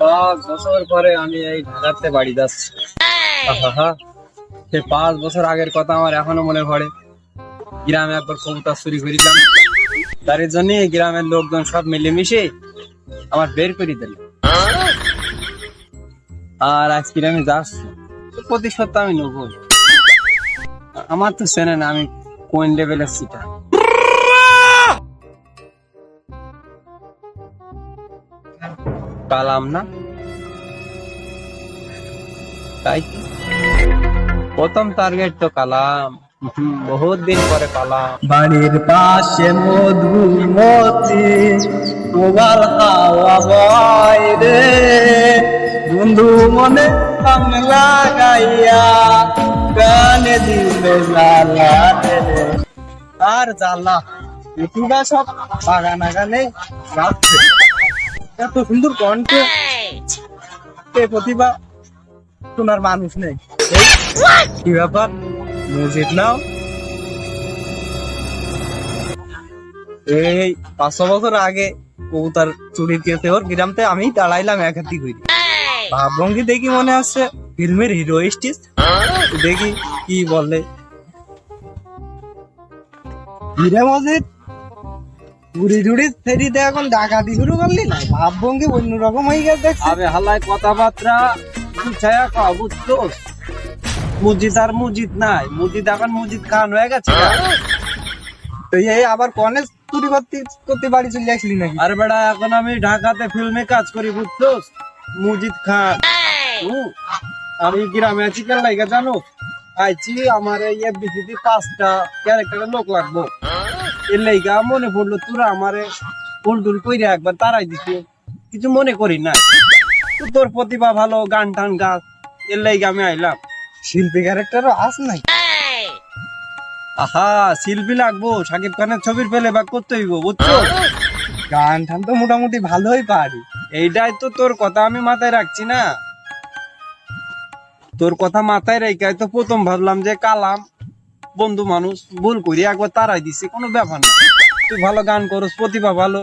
5 বছর পরে আমি এই ঢাকাতে বাড়ি যাচ্ছি। সে 5 বছর আগের কথা আমার এখনো মনে পড়ে। গ্রামে একবার কবুতর চুরি করিলাম, তার জন্য গ্রামের লোকজন সব মিলেমিশে আমার বের করে দিল। আর আজকে আমি যাচ্ছি, প্রতিশোধ তো আমি নেবো। আমার তো চেনে না আমি কোন লেভেলের সিটা। কালাম না, তাই প্রথম টার্গেট তো কালাম। বহুত দিন পরে কালাম। বাড়ির পাশে মধুমতি প্রবাল হাওয়া বয় রে, বন্ধু মনে কাম লাগাইয়া কানে দিলে জ্বালা রে। আর জ্বালা প্রতিভা সব বাগান আগানে যাচ্ছে। এত সুন্দর কণ্ঠ, এ প্রতিভা শোনার মানুষ নেই। কি ব্যাপার, মিউজিক নাও। এই 500 বছর আগে কবুতর চুরির কেসে ওর গ্রামতে আমি দাঁড়াইলাম একাতি করি। ভাবভঙ্গি দেখি মনে আসছে ফিল্মের হিরো স্টিচ। দেখি কি বলে। হিরে মজিদ উড়ি ঝুড়ি ফেরিতে এখন ডাকাতি শুরু করলি না? ভাবভঙ্গি অন্যরকম হয়ে গেছে দেখছি। আবে হালায় কথাবার্তা গুছায়া কও, বুঝছো? মুজিদ আর মুজিদ নাই, মুজিদ এখন মুজিদ খান হয়ে গেছে। তো এই আবার কনে চুরি করতে করতে বাড়ি চলে আসলি নাকি? আরে বেটা, এখন আমি ঢাকাতে ফিল্মে কাজ করি, বুঝছো? মুজিদ খান। আমি গ্রামে আছি কেন লাগে জানো? আইছি আমার এই এফবিসিতে 5টা ক্যারেক্টারের লোক লাগবো। এর লাইগা মনে পড়লো তোরা আমারে ফুল টুল কইরা একবার তারাই দিছে, কিছু মনে করি না। তো তোর প্রতিভা ভালো, গান টান গাছ, এর লাইগা আমি আইলাম। শিল্পী ক্যারেক্টারও আস নাই? আহা, শিল্পী লাগবো, শাকিব খানের ছবির পেলে বা করতে হইব, বুঝছো? গান টান তো মোটামুটি ভালোই পারি। এইটাই তো তোর কথা আমি মাথায় রাখছি না। তোর কথা মাথায় রেখে তো প্রথম ভাবলাম যে কালাম বন্ধু মানুষ, ভুল করি একবার তারাই দিছি, কোনো ব্যাপার না। তুই ভালো গান করস, প্রতিভা ভালো।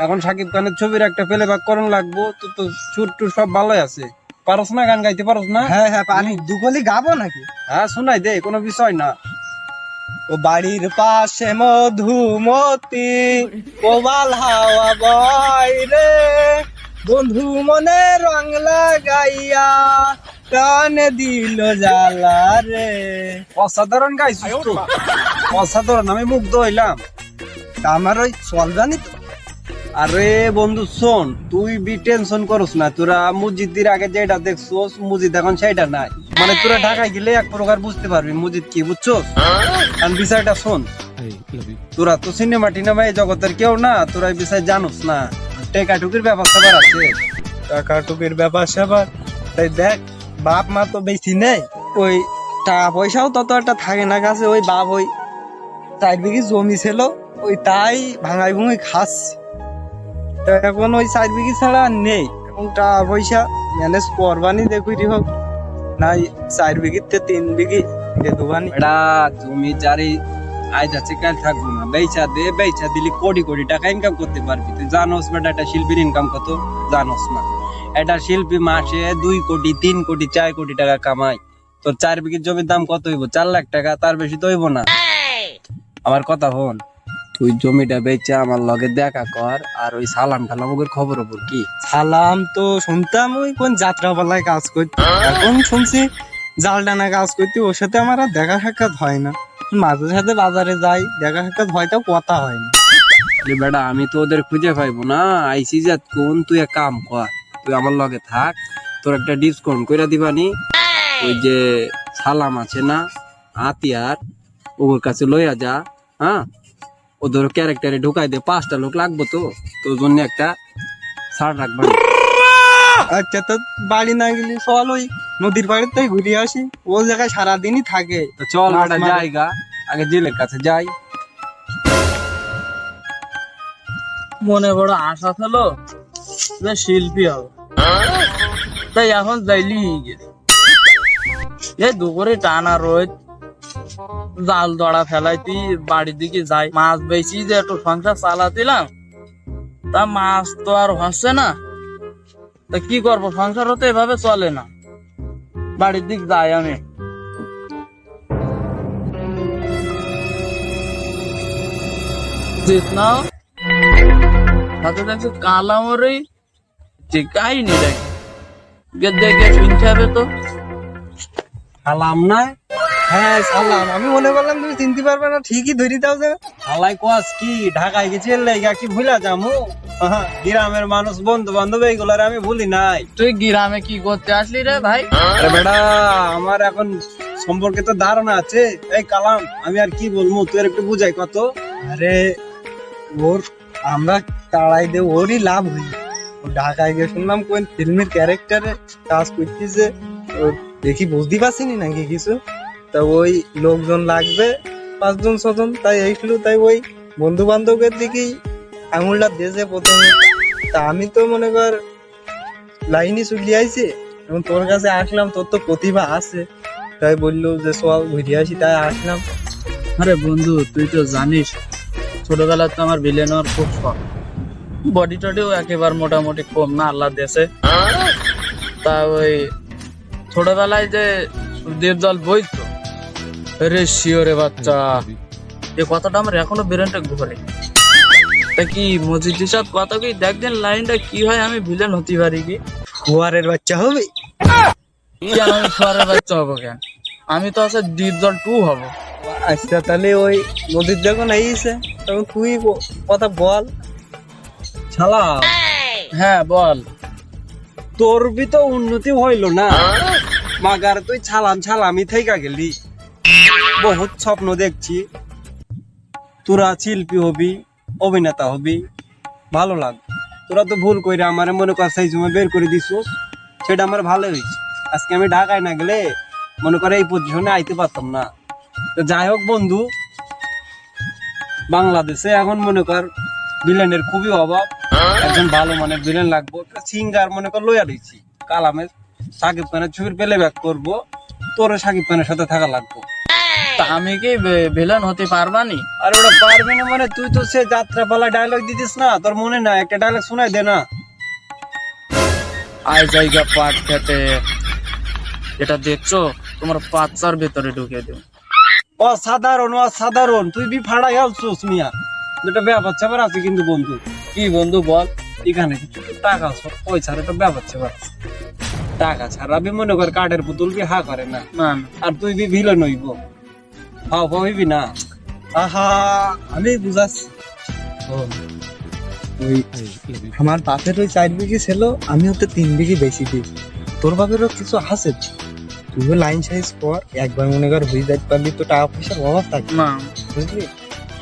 এখন শাকিব খানের ছবির একটা প্লেব্যাক করন লাগবো, তো তো সুর টুর সব ভালোই আছে। পারস না, গান গাইতে পারস না? হ্যাঁ হ্যাঁ পারি। দুকলি গাবো নাকি? হ্যাঁ শোনাই দে, কোনো বিষয় না। ও বাড়ির পাশে মধুমতি প্রবাল হাওয়া বয় রে, বন্ধু মনে রং লাগাইয়া কানে দিল জ্বালা রে। অসাধারণ গাইছিস তো, অসাধারণ, আমি মুগ্ধ হইলাম। তা আমার ওই চল জানি তো। আরে বন্ধু শোন, তুই টেনশন করস না। তোরা মসজিদের আগে যেটা দেখছোস, মসজিদ এখন সেটা নাই। মানে তোরা ঢাকায় গেলে এক প্রকার বুঝতে পারবি মসজিদ কি, বুঝছোস? কারণ বিষয়টা শোন, তোরা তো সিনেমা টিনেমা এই জগতের কেউ না, তোরা এই বিষয় জানোস না। টেকাটুকির ব্যবস্থা করা আছে। টাকা টুকির ব্যাপার স্যাপার তাই দেখ, বাপ মা তো বেশি নেই, ওই টাকা পয়সাও তত একটা থাকে না কাছে। ওই বাপ ওই 4 বিঘি জমি ছিল, ওই তাই ভাঙাই ভুঙি খাচ্ছি। তা এখন ওই 4 বিঘি ছাড়া আর নেই। এখন টাকা পয়সা ম্যানেজ করবানি দেখুই হোক, নাই 4 বিঘিতে 3 বিঘি দেবানি। এটা তুমি যারি আজ আছে কাল থাকবো না, বেচা দে, বেচা দিলি কোটি কোটি টাকা ইনকাম করতে পারবি। তুই জানোস বেটা একটা শিল্পীর ইনকাম কত? জানোস না? একটা শিল্পী মাসে 2 কোটি 3 কোটি 4 কোটি টাকা কামায়। তোর 4 বিঘি জমির দাম কত হইব? 4 লাখ টাকা, তার বেশি তো হইব না। আমার কথা হন, তুই জমিটা বেচা আমার লগে দেখা কর। আর ওই সালাম টালাম ওদের খবর ওপর কি? সালাম তো শুনতাম ওই কোন যাত্রাপালায় কাজ করতে, এখন শুনছি জাল টানা কাজ করতে। ওর সাথে আমার আর দেখা সাক্ষাৎ হয় না। মাঝে সাথে বাজারে যাই, দেখা সাক্ষাৎ হয়তো কথা হয় না। বেটা আমি তো ওদের খুঁজে পাইবো না। আইসি যাত কোন, তুই এক কাম কর, তুই আমার লগে থাক, তোর একটা ডিসকাউন্ট কইরা দিবানি। ওই যে সালাম আছে না, আতিয়ার, ওর কাছে লইয়া যা। হ্যাঁ, ওদের ক্যারেক্টারে ঢুকাই দে। 5টা লোক লাগবো তো, তোর জন্য একটা ছাড় রাখবা। আচ্ছা, তো বাড়ি না গেলে চল ওই নদীর বাড়িতে ঘুরে আসি। ও জায়গায় সারাদিনই থাকে। তো চল মাছ বেটা মারে। জায়গা, আগে জেলের কাছে যাই। মনে বড় আশা ছিল যে শিল্পী হবে, তাই এখন যাইলি গেছে। এই দুপুরে টানা রোদ, জাল দড়া ফেলাইতি বাড়ির দিকে যাই, মাছ বেশি যে একটু সংসার চালাতিলাম। তা মাছ তো আর হচ্ছে না, তা কি করবো, সংসার হতে এভাবে চলে না। বাড়ির দিক যাই আমি। জিতনা সাথে দেখছি কালামরেই যে কাহিনী দেখে দেখে শুনতে হবে তো। সালাম না হ্যাঁ সালাম, আমি মনে করলাম তুমি চিনতে পারবে না, ঠিকই ধরি দাও যে। হালাই কোয়াস কি ঢাকায় গেছি লেগা কি ভুলা যামু? গ্রামের মানুষ বন্ধু বান্ধব এইগুলার আমি ভুলি নাই। তুই গ্রামে কি করতে আসলি রে ভাই? আরে বেটা, আমার এখন সম্পর্কে তো ধারণা আছে। এই কালাম, আমি আর কি বলবো, তুই আর একটু বুঝাই কত। আরে ওর আমরা তাড়াই দে, ওরই লাভ হই। ও ঢাকায় গিয়ে শুনলাম কোন ফিল্মের ক্যারেক্টারে কাজ করতেছে, ও দেখি বুঝতে পারছিনি নাকি কিছু। তা ওই লোকজন লাগবে 5 জন 6 জন, তাই এইছিল। তাই ওই বন্ধু বান্ধবের দিকেই আঙুলটা দিয়েছে প্রথমে। তা আমি তো মনে কর লাইনই চলে আইছি, এবং তোর কাছে আসলাম, তোর তো প্রতিভা আছে, তাই বললো যে চল ঘুরে আসি, তাই আসলাম। আরে বন্ধু, তুই তো জানিস ছোটবেলায় তো আমার ভিলেন হওয়ার খুব শখ। বডি টডিও একেবারে মোটামুটি কম না আল্লাহ দেশে। তা ওই ছোটবেলায় যে দেব জল বইতো, রে শিওরে বাচ্চা, এ কথাটা আমার এখনো বেরেনটা ঘুরে। তা কি মজিদ হিসাব কথা কি দেখবেন লাইনটা কি হয়, আমি ভিলেন হতে পারি কি? কুয়ারের বাচ্চা হবে? কেন আমি শহরের বাচ্চা হবো কেন? আমি তো আছে ডিপ জল 2 হবো। আচ্ছা, তাহলে ওই নদীর যখন আইছে তখন তুই কথা বল। শালা, হ্যাঁ বল। তোর বি তো উন্নতি হইল না, মাগার তুই ছালাম ছালামি থেইকা গেলি। বহুত স্বপ্ন দেখছি, তোরা শিল্পী হবি, অভিনেতা হবি, ভালো লাগ। তোরা তো ভুল কইরা আমার মনে কর সেই সময় বের করে দিছিস, সেটা আমার ভালো হয়েছে। আজকে আমি ঢাকায় না গেলে মনে করে এই পজিশনে আইতে পারতাম না। তো যাই হোক বন্ধু, বাংলাদেশে এখন মনে কর ভিলেনের খুবই অভাব। একজন ভালো মানের ভিলেন লাগবো, সিঙ্গার মনে কর লইয়া দিচ্ছি। কালামের সাকিব খানের ছবির পেলে ব্যাক করবো, তোর সাকিব খানের সাথে থাকা লাগবো। তা আমি কি ভিলেন হতে পারবানি? আর ওটা পারবি না মানে তুই তো সে যাত্রাপালা ডায়লগ দিতিস না, তোর মনে না? একটা ডায়লগ শোনাই দে না। আয় জায়গা পাট খেতে, এটা দেখছো তোমার পাঁচার ভেতরে ঢুকে দেব। অসাধারণ অসাধারণ, তুই বি ফাড়াই আলছিস মিয়া। যেটা ব্যাপার স্যাপার আছে কিন্তু বন্ধু। কি বন্ধু বল? এখানে কিছু টাকা পয়সার একটা ব্যাপার স্যাপার আছে। টাকা ছাড়া বি মনে কর কাঠের পুতুল বি হা করে না। না আর তুই বি ভিলেন হইব, হাও হইবি না। আহা, আমি বুঝাচ্ছি। ওই আমার বাপের ওই 4 বিঘি ছিল, আমি ওতে 3 বিঘি বেশি দিই। তোর বাপেরও কিছু আছে, তুইও লাইন সাইজ কর, একবার মনে কর হয়ে যাইতে পারবি, তো টাকা পয়সার অভাব থাকে না। বুঝলি?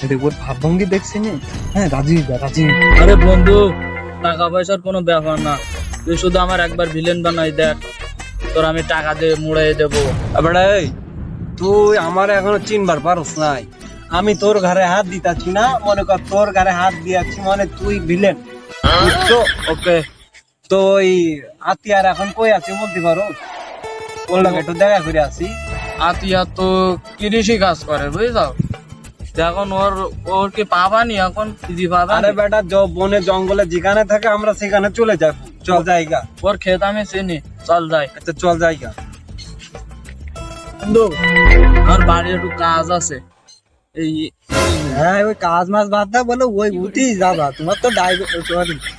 এটা ওর ভাবভঙ্গি দেখছি নি। হ্যাঁ রাজি রাজি। আরে বন্ধু, টাকা পয়সার কোনো ব্যাপার না, তুই শুধু আমার একবার ভিলেন বানাই দেখ, তোর আমি টাকা দিয়ে মুড়াই দেবো। এবারে এই, তুই আমার এখনো চিনবার পারস নাই। আমি তোর ঘরে হাত দিতাছি না, মনে কর তোর ঘরে হাত দিয়াছি মানে তুই ভিলেন, বুঝছো? ওকে। তো ওই আতিয়ার এখন কই আছে বলতে পারো? ওর লগে একটু দেখা করে আসি। আতিয়া তো কৃষি কাজ করে বুঝছো, এখন ওর ওর কি পাবানি এখন কি পাবা? আরে বেটা, বনে জঙ্গলে যেখানে থাকে আমরা সেখানে চলে যাব। চল জায়গা, ওর ক্ষেত আমি চিনি, চল যাই। আচ্ছা চল জায়গা। বন্ধু, আমার বাড়ি একটু কাজ আছে। এই হ্যাঁ, ওই কাজ মাছ বাদ দাও, বলো ওই উঠি যাবা। তোমার তো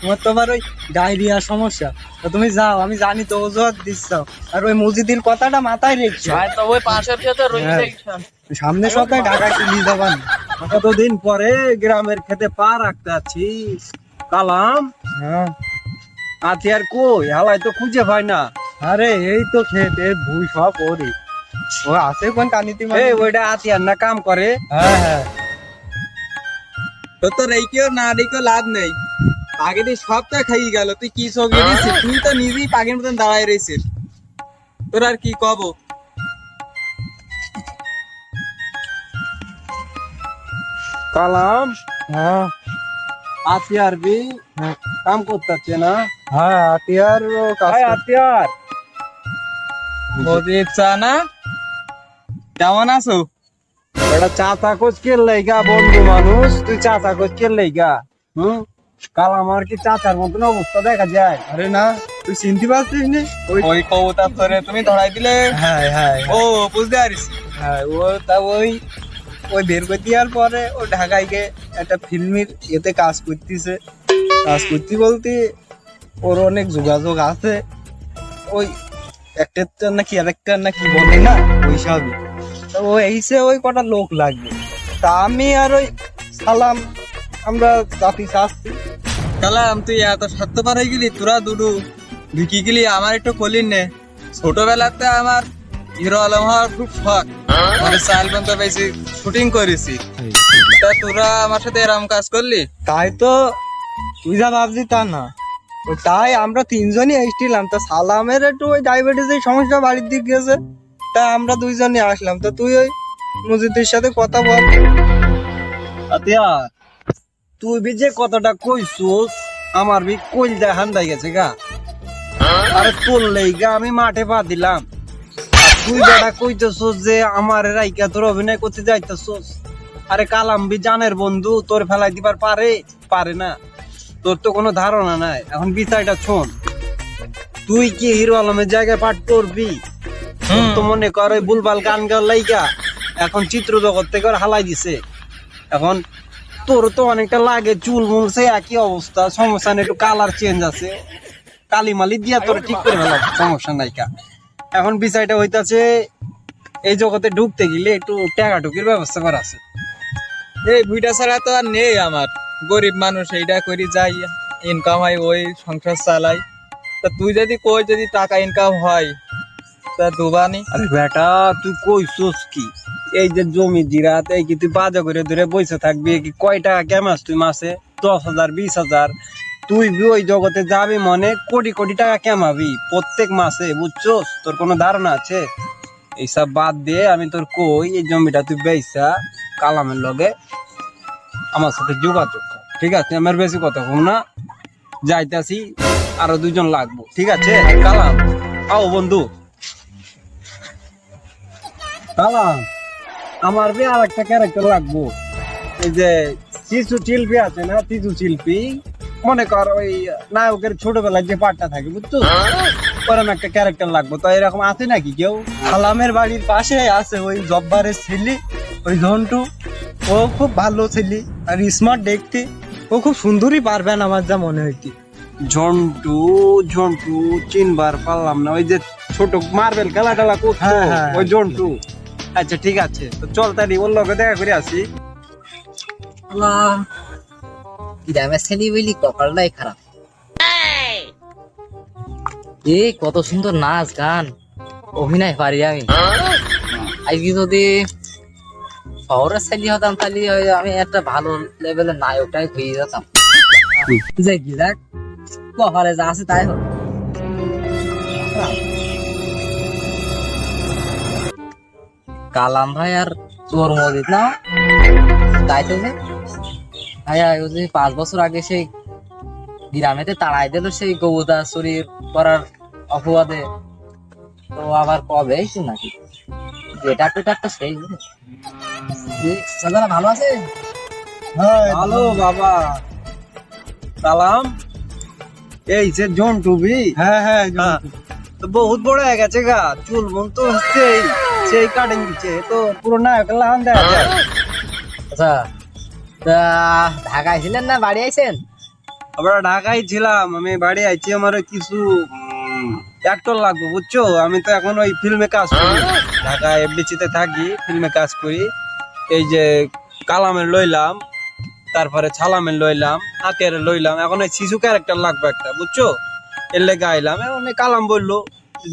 তোমার তো আবার ওই ডায়রিয়ার সমস্যা, তো তুমি যাও, আমি জানি তো অজুহাত দিচ্ছ। আর ওই মসজিদের কথাটা মাথায় রেখছো, তো ওই পাশের ক্ষেতে রই হ্যাঁ। দেখছেন। সামনে সপ্তাহে ঢাকা নিয়ে যাবা না। কতদিন পরে গ্রামের খেতে পা রাখতে আছি। কালাম, হ্যাঁ, আতিয়ার কই? হালাই তো খুঁজে পাই না। আরে এই তো খেতে ভুই সব ওরে, ও আছে কোন কানিতি এই ওইটা আতিয়ার না কাম করে? হ্যাঁ হ্যাঁ। তো তোর এই কেউ না রেখে লাভ নেই, আগে দিয়ে সবটা খাইয়ে গেল, তুই কি সঙ্গে দিছিস? তুই তো নিজেই পাখির মতন দাঁড়ায় রয়েছিস, তোর আর কি কব? কালাম, হ্যাঁ আতিয়ার বি হ্যাঁ কাম করতেছে না? হ্যাঁ, আতিয়ার কাজ হাই আতিয়ার, প্রদীপ চা না, কেমন আছো? ওটা চাচা কোচ কে লাইগা, বন্ধু মানুষ তুই চাচা কোচ কে লাইগা? কালাম আর কি চাচার মতন অবস্থা দেখা যায়? আরে না, তুই চিনতে পারছিস না ওই ওই কবুতর ধরে তুমি ধরাই দিলে। হ্যাঁ হ্যাঁ ও বুঝতে পারিস। হ্যাঁ ও তা ওই ওই বের করে দেওয়ার পরে ও ঢাকায় গিয়ে একটা ফিল্মের এতে কাজ করতেছে। কাজ করতে বলতে ওর অনেক যোগাযোগ আছে, ওই একটা না ক্যারেক্টার না কি বলে না ওই সবই। তো ও এইসে ওই কটা লোক লাগবে, তা আমি আর ওই সালাম আমরা জাতি চাচ্ছি। কালাম তুই এত স্বার্থপর হয়ে গেলি, তোরা দুডু ঢুকি গেলি। আমার একটু কলিন নে, ছোটবেলাতে আমার হিরো আলম হওয়ার খুব শখ। মানে চাল পর্যন্ত বেশি শুটিং করেছি, তা তোরা আমার সাথে এরকম কাজ করলি। তাই তো তুই যা ভাবছি তা না, ওই তাই আমরা তিনজনই এসেছিলাম। তা সালামের একটু ওই ডায়াবেটিসের সমস্যা বাড়ির দিক গেছে, তা আমরা দুইজনই আসলাম। তো তুই ওই মজিদের সাথে কথা বল। আতিয়া তুই বি যে কতটা কইছুস আমার বি কইল যায় হান্দাই গেছে গা। আরে তোর লেগা আমি মাঠে পা দিলাম, আর তুই যেটা কইতেছস যে আমার রাইকা তোর অভিনয় করতে যাইতেছস। আরে কালাম বি জানের বন্ধু, তোর ফেলাই দিবার পারে না। তোর তো কোনো ধারণা নাই। এখন বিষয়টা শোন, তুই কি হিরো আলমের জায়গায় পাঠ করবি? তোর তো মনে কর ওই বুলবাল গান গাওয়ার লাইগা এখন চিত্র জগৎ থেকে ওর হালাই দিছে। এখন তোর তো অনেকটা লাগে, চুল মুল সে একই অবস্থা, সমস্যা নেই, একটু কালার চেঞ্জ আছে, কালি মালি দিয়া তোর ঠিক করে ফেলা, সমস্যা নাই কা। এখন বিষয়টা হইতাছে এই জগতে ঢুকতে গেলে একটু টাকাটুকির ব্যবস্থা করা আছে। এই বুইটা ছাড়া তো আর নেই আমার, গরিব মানুষ, এইটা করি যাই ইনকাম হয়, ওই সংসার চালাই। তা তুই যদি কই যদি টাকা ইনকাম হয় তা দুবানি। আরে বেটা তুই কইছস কি, এই যে জমি জিরাত এই কি তুই বাজা করে ধরে বসে থাকবি? কি কয় টাকা কেমাস তুই মাসে? 10,000 20,000? তুই বি ওই জগতে যাবি মনে কোটি কোটি টাকা কেমাবি প্রত্যেক মাসে, বুঝছস? তোর কোনো ধারণা আছে? এইসব বাদ দিয়ে আমি তোর কই, এই জমিটা তুই বেচা কালামের লগে আমার সাথে যোগাযোগ কর, ঠিক আছে? আমার বেশি কথা কম না, যাইতাছি, আরো 2 জন লাগবো, ঠিক আছে? কালাম আও বন্ধু। কালাম আমার বি আর একটা ক্যারেক্টার লাগবো। এই যে শিশু শিল্পী আছে না, শিশু শিল্পী, মনে কর ওই নায়কের ছোটবেলায় যে পার্টটা থাকে, বুঝছো? ওরকম একটা ক্যারেক্টার লাগবো। তো এরকম আছে নাকি কেউ? সালামের বাড়ির পাশে আছে ওই জব্বারের ছেলে, ওই ঝন্টু। ও খুব ভালো ছেলে আর স্মার্ট দেখতে, ও খুব সুন্দরই পারবেন আমার যা মনে হইতে। ঝন্টু ঝন্টু চিনবার পারলাম না, ওই যে ছোট মার্বেল খেলা টেলা করতো, হ্যাঁ, হ্যাঁ, ওই ঝন্টু। আচ্ছা ঠিক আছে, তো চল তাই ওর লগে দেখা করে আসি। গ্রামের ছেলে বলি কপালটাই খারাপ। এই কত সুন্দর নাচ গান অভিনয় পারি আমি। আজকে যদি শহরের ছেলে হতাম তাহলে আমি একটা ভালো লেভেলের নায়কটাই হয়ে যেতাম। যে গিলাক কপালে যা আছে তাই হোক। কালাম ভাই আর চোর মজিদ না তাইতে যে ভাইয়া 5 বছর আগে সেই গ্রামেতে তাড়াই দিল সেই গৌদা চুরি করার অপবাদে, তো আবার কবে এসে নাকি এটা একটা সেই সাজানা ভালো আছে। হ্যালো বাবা সালাম, এই যে ঝন্টু বি। হ্যাঁ হ্যাঁ তো বহুত বড় হয়ে গেছে গা, চুল মন তো সেই কাটিং দিচ্ছে, তো পুরো নায়কের লাগান দেখা যায়। আচ্ছা তা ঢাকায় ছিলেন না বাড়ি আইছেন? আমরা ঢাকায় ছিলাম, আমি বাড়ি আইছি। আমার কিছু অ্যাক্টর লাগবে, বুঝছো? আমি তো এখন ওই ফিল্মে কাজ করি, ঢাকায় এফডিসি তে থাকি, ফিল্মে কাজ করি। এই যে কালামের লইলাম, তারপরে ছালামের লইলাম, হাতের লইলাম, এখন ওই শিশু ক্যারেক্টার লাগবে একটা, বুঝছো? এর লেগে আইলাম। এখন এই কালাম বললো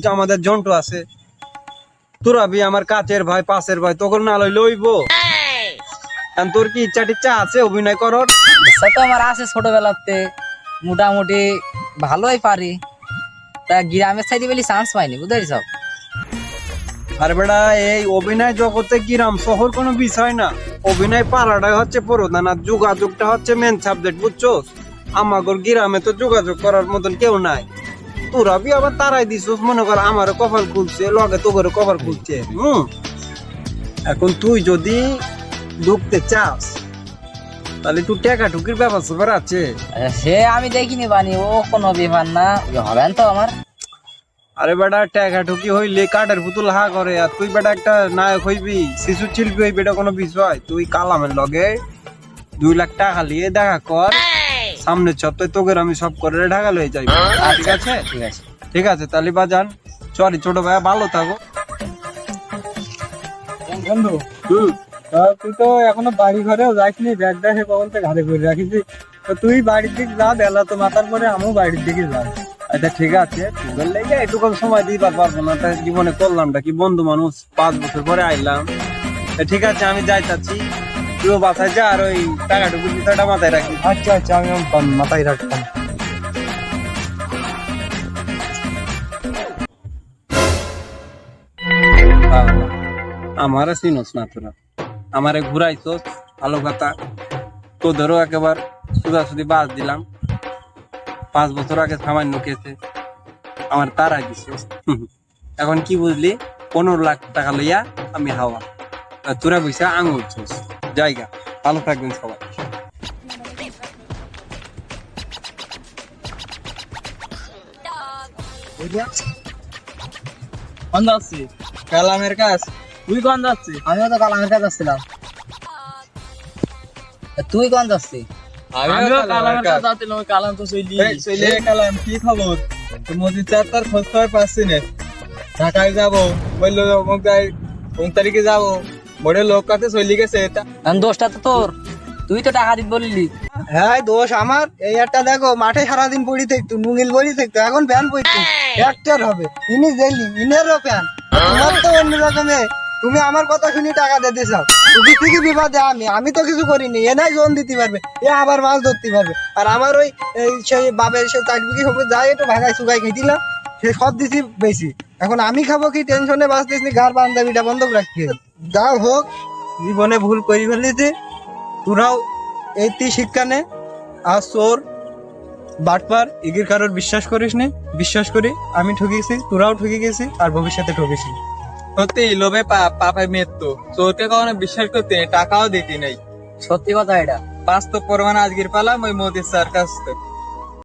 যে আমাদের জন্টু আছে, তোরা বি আমার কাছের ভাই পাশের ভাই, তোর না লই লইবো। তোর কি ইচ্ছা টিচ্ছা আছে অভিনয় করার? সে তো আমার আছে ছোটবেলাতে, মোটামুটি ভালোই পারি। তা গ্রামের সাইডে বলি চান্স পাইনি, বুঝতে সব। আর বেটা এই অভিনয় জগতে গ্রাম শহর কোনো বিষয় না, অভিনয় পাড়াটাই হচ্ছে প্রধান, আর যোগাযোগটা হচ্ছে মেন সাবজেক্ট, বুঝছো? আমাগর গ্রামে তো যোগাযোগ করার মতন কেউ নাই। তোরা বি আবার তারাই দিছিস, মনে কর আমারও কপাল খুলছে, লগে তোর কপাল খুলছে। এখন তুই যদি ঢুকতে চাস তাহলে একটু টাকা ঠুকির ব্যাপার স্যাপার আছে। সে আমি দেখিনি বানি, ও কোনো বিমান না, হবে তো আমার। আরে বেটা টাকা ঠুকি হইলে কাঠের পুতুল হা করে, আর তুই বেটা একটা নায়ক হইবি, শিশু শিল্পী হইবি, এটা কোনো বিষয়? তুই কালামের লগে 2 লাখ টাকা নিয়ে দেখা কর, সামনের সপ্তাহে তোকে আমি সব করে ঢাকা লয়ে যাই। ঠিক আছে? ঠিক আছে। ঠিক আছে, তাহলে বাজান সরি ছোট ভাইয়া, ভালো থাকো। বন্ধু তুই তো এখনো বাড়ি ঘরেও যাইনি, ব্যাগটা সে কখন থেকে ঘরে করে রাখিস। তো তুই বাড়ির দিকে যা, বেলা তো মাথার পরে আমিও বাড়ির দিকে যাই। আচ্ছা ঠিক আছে, তোদের লেগে এটুকু সময় দিবার পারবো না, তাই জীবনে করলামটা কি, বন্ধু মানুষ 5 বছর পরে আইলাম। তা ঠিক আছে, আমি যাইতাছি, তুইও বাসায় যা, আর ওই টাকাটুকু বিষয়টা মাথায় রাখি। আচ্ছা আচ্ছা, আমি মাথায় রাখতাম। আমারে চিনস না তোরা, আমারে ঘুরাইছস, ভালো কথা। তোদেরও একেবার সুদাসুদি বাস দিলাম, 5 বছর আগে সামান্য কেসে আমার তারাই দিছস। এখন কি বুঝলি, 15 লাখ টাকা লইয়া আমি হাওয়া, আর তোরা বইসা আঙুল ছস। জায়গা ভালো থাকবেন সবাই। কোন যাচ্ছি? কালামের কাজ। তুই কোন যাচ্ছি? আমিও তো কালামের কাছে আসছিলাম। তুই কোন যাচ্ছিস? আমিও কালামের কাছে যাচ্ছিলাম, ওই কালাম তো চলি। এই চলে কালাম, কি খবর? তো মোদি চার তার খোঁজ খবর পাচ্ছি না। ঢাকায় যাবো বললো, অমুক যাই, অমুক তারিখে যাবো, বড় লোক কাছে চলে গেছে। দোষটা তো তোর, তুই তো টাকা দিতে বললি। হ্যাঁ দোষ আমার। এই একটা দেখো, মাঠে সারাদিন পড়ি থাকতো, নুঙ্গিল পড়ি থাকতো, এখন প্যান পড়তো একটার হবে। ইনি দেখলি ইনেরও প্যান, তোমার তো অন্য রকমে। তুমি আমার কথা শুনি টাকা দিতে চাও, তুমি থেকে বিবাদে আমি তো কিছু করিনি। এ নাই জোন দিতে পারবে, এ আবার মাছ ধরতে পারবে। আর আমার ওই সেই বাপের সে 4 বিঘি সবুজ যাই একটু ভাগাই চুগাই খেয়েছিলাম, সে সব দিছি বেশি। এখন আমি খাবো কি, টেনশনে বাঁচতেছি, ঘর বান্ধাবিটা বন্ধ রাখছি। যা হোক, জীবনে ভুল করি ফেলেছি, তোরাও এইটি শিক্ষা নে। আর চোর বাটপার এগির কারোর বিশ্বাস করিস নি। বিশ্বাস করি আমি ঠকেছি, তোরাও ঠকে গেছি, আর ভবিষ্যতে ঠকেছি। সত্যি লোভে পাপ, পাপে মৃত্যু। চোরকে কখনো বিশ্বাস করতে নেই, টাকাও দিতে নেই। সত্যি কথা এটা। বাস্তব প্রমাণ আজকের পালাম ওই মোদির স্যার কাছ থেকে।